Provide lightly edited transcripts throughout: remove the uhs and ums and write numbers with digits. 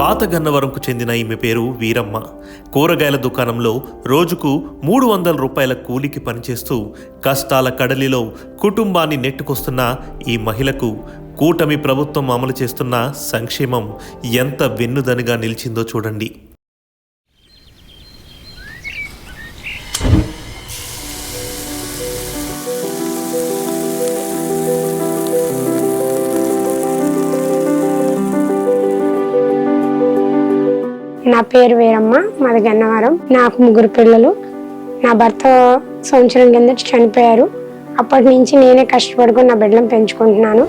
పాత గన్నవరంకు చెందిన ఈమె పేరు వీరమ్మ. కూరగాయల దుకాణంలో రోజుకు 300 రూపాయల కూలికి పనిచేస్తూ కష్టాల కడలిలో కుటుంబాన్ని నెట్టుకొస్తున్న ఈ మహిళకు కూటమి ప్రభుత్వం అమలు చేస్తున్న సంక్షేమం ఎంత వెన్నుదనుగా నిలిచిందో చూడండి. నా పేరు వీరమ్మ, మాది గన్నవరం. నాకు 3 పిల్లలు. నా భర్త సంవత్సరం కింద చనిపోయారు. అప్పటి నుంచి నేనే కష్టపడుకుని నా బిడ్డలను పెంచుకుంటున్నాను.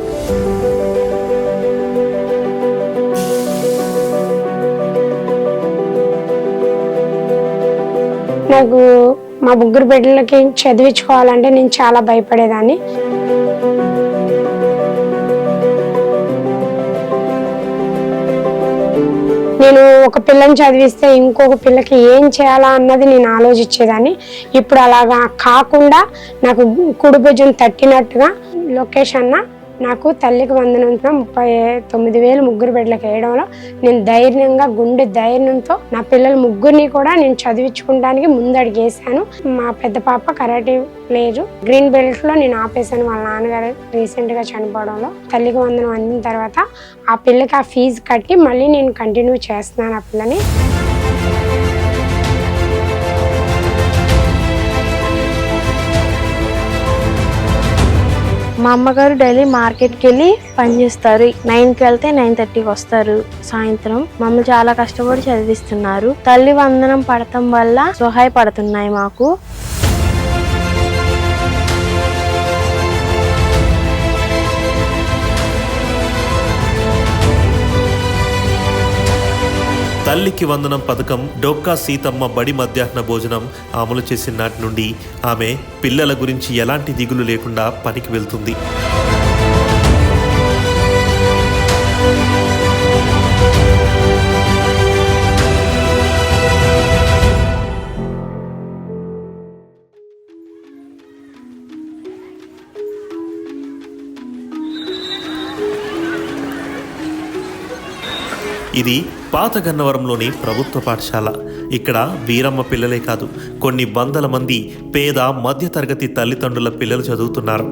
నాకు మా 3 బిడ్డలకి చదివించుకోవాలంటే నేను చాలా భయపడేదాన్ని. నేను ఒక పిల్లని చదివిస్తే ఇంకొక పిల్లకి ఏం చేయాలా అన్నది నేను ఆలోచించేదాన్ని. ఇప్పుడు అలాగా కాకుండా నాకు కుడి భుజం తట్టినట్టుగా లోకేష్ అన్న నాకు తల్లికి వందనంతో 39,000 3 బిడ్డలకు వేయడంలో నేను ధైర్యంగా గుండె ధైర్యంతో నా పిల్లలు 3 కూడా నేను చదివించుకోవడానికి ముందడిగేసాను. మా పెద్ద పాప కరాటే ప్లేయర్, గ్రీన్ బెల్ట్ లో నేను ఆపేసాను. వాళ్ళ నాన్నగారు రీసెంట్ గా చనిపోవడంలో తల్లికి వందనం అందిన తర్వాత ఆ పిల్లకి ఆ ఫీజు కట్టి మళ్ళీ నేను కంటిన్యూ చేస్తున్నాను ఆ పిల్లని. మా అమ్మగారు డైలీ మార్కెట్కి వెళ్ళి పనిచేస్తారు. 9కి వెళ్తే 9:30కి వస్తారు సాయంత్రం. మమ్మల్ని చాలా కష్టపడి చదివిస్తున్నారు. తల్లి వందనం పడటం వల్ల సహాయపడుతున్నాయి మాకు. తల్లికి వందనం పథకం డొక్కా సీతమ్మ బడి మధ్యాహ్న భోజనం అమలు చేసిన నాటి నుండి ఆమె పిల్లల గురించి ఎలాంటి దిగులు లేకుండా పనికి వెళ్తుంది. ఇది పాత గన్నవరంలోని ప్రభుత్వ పాఠశాల. ఇక్కడ వీరమ్మ పిల్లలే కాదు, కొన్ని వందల మంది పేద మధ్యతరగతి తల్లిదండ్రుల పిల్లలు చదువుతున్నారు.